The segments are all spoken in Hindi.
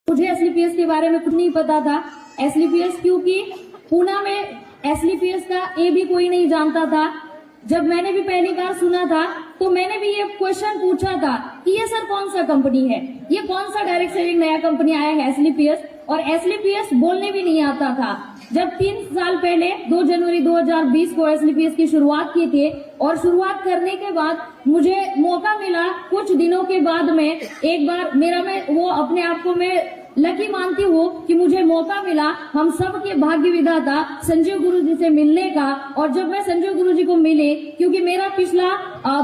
मुझे एसलीपीएस के बारे में कुछ नहीं पता था। एसलीपीएस क्योंकि पूना में एसलीपीएस का ए भी कोई नहीं जानता था। जब मैंने भी पहली बार सुना था तो मैंने भी ये क्वेश्चन पूछा था कि ये सर कौन सा कंपनी है, ये कौन सा डायरेक्ट सेलिंग नया कंपनी आया है एसलीपीएस, और एसलीपीएस बोलने भी नहीं आता था। जब 3 साल पहले 2 जनवरी 2020 को एसलीपीएस की शुरुआत की थी और शुरुआत करने के बाद मुझे मौका मिला कुछ दिनों के बाद में एक बार मैं वो अपने आप को मैं लकी मानती हूँ कि मुझे मौका मिला हम सब के भाग्य विधाता संजीव गुरुजी से मिलने का। और जब मैं संजीव गुरुजी को मिली, क्योंकि मेरा पिछला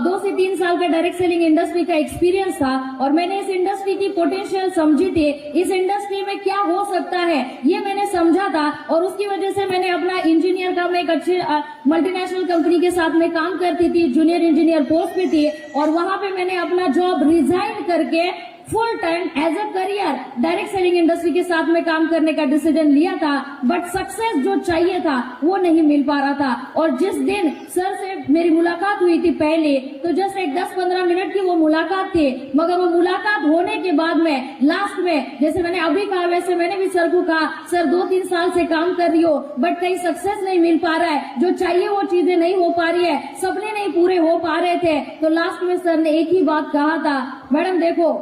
2 से 3 साल का डायरेक्ट सेलिंग इंडस्ट्री का एक्सपीरियंस था और मैंने इस इंडस्ट्री की पोटेंशियल समझी थी, इस इंडस्ट्री में क्या हो सकता है ये मैंने समझा था। और उसकी वजह से मैंने अपना इंजीनियर का मैं एक अच्छे मल्टीनेशनल कंपनी के साथ में काम करती थी, जूनियर इंजीनियर पोस्ट पे थी, और वहां पे मैंने अपना जॉब रिजाइन करके full time as a career direct selling industry के साथ में काम करने का डिसीजन लिया था। बट सक्सेस जो चाहिए था वो नहीं मिल पा रहा था। और जिस दिन सर से मेरी मुलाकात हुई थी पहले, तो जस्ट एक 10-15 मिनट की वो मुलाकात थी, मगर वो मुलाकात होने के बाद में लास्ट में जैसे मैंने अभी कहा वैसे मैंने भी सर को कहा, सर 2-3 साल से काम कर रही हो बट कहीं सक्सेस नहीं मिल पा रहा है, जो चाहिए वो चीजें नहीं हो पा रही है, सपने नहीं पूरे हो पा रहे थे। तो लास्ट में सर ने एक ही बात कहा था, मैडम देखो,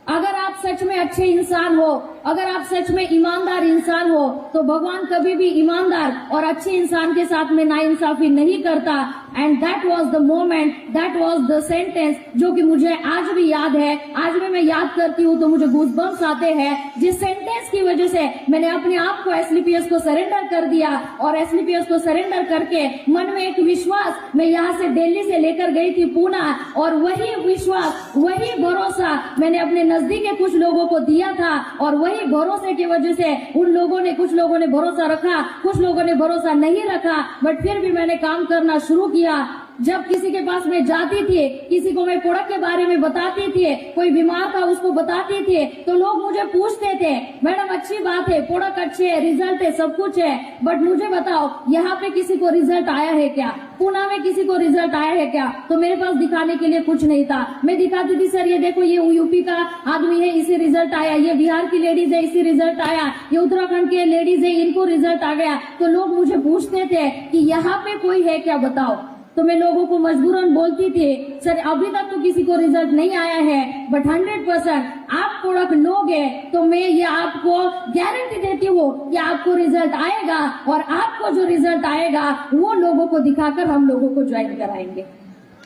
अगर आप सच में अच्छे इंसान हो, अगर आप सच में ईमानदार इंसान हो, तो भगवान कभी भी ईमानदार और अच्छे इंसान के साथ में नाइंसाफी नहीं करता। And that was the moment, that was the sentence जो कि मुझे आज भी याद है। आज भी मैं याद करती हूँ तो मुझे गूज़बम्प्स आते हैं, जिस सेंटेंस की वजह से मैंने अपने आप को एसलीपीएस को सरेंडर कर दिया। और एसलीपीएस को सरेंडर करके मन में एक विश्वास, मैं यहाँ से दिल्ली से लेकर गई थी पूना, और वही विश्वास, वही भरोसा मैंने अपने नजदीक के कुछ लोगों को दिया था। और वही भरोसे की वजह से उन लोगों ने, कुछ लोगों ने भरोसा रखा, कुछ लोगों ने भरोसा नहीं रखा, बट फिर भी मैंने काम करना शुरू किया। जब किसी के पास मैं जाती थी, किसी को मैं प्रोडक्ट के बारे में बताती थी, कोई बीमार था उसको बताती थी, तो लोग मुझे पूछते थे, मैडम अच्छी बात है, प्रोडक्ट अच्छे है, रिजल्ट है, सब कुछ है, बट मुझे बताओ यहाँ पे किसी को रिजल्ट आया है क्या, पूना में किसी को रिजल्ट आया है क्या? तो मेरे पास दिखाने के लिए कुछ नहीं था। मैं दिखाती थी, सर ये देखो, ये यूपी का आदमी है, इसे रिजल्ट आया, ये बिहार की लेडीज है, इसे रिजल्ट आया, ये उत्तराखंड के लेडीज है, इनको रिजल्ट आ गया। तो लोग मुझे पूछते थे कि यहाँ पे कोई है क्या, बताओ। तो मैं लोगों को मजबूरन बोलती थी, सर अभी तक तो किसी को रिजल्ट नहीं आया है, बट 100% आप प्रोडक्ट लोगे तो मैं ये आपको गारंटी देती हूँ कि आपको रिजल्ट आएगा, और आपको जो रिजल्ट आएगा वो लोगों को दिखाकर हम लोगों को ज्वाइन कराएंगे।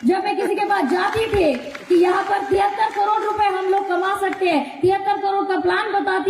जब मैं किसी के पास जाती थी कि यहाँ पर 73 करोड़ रुपए हम लोग कमा सकते हैं, 73 करोड़ का प्लान बताती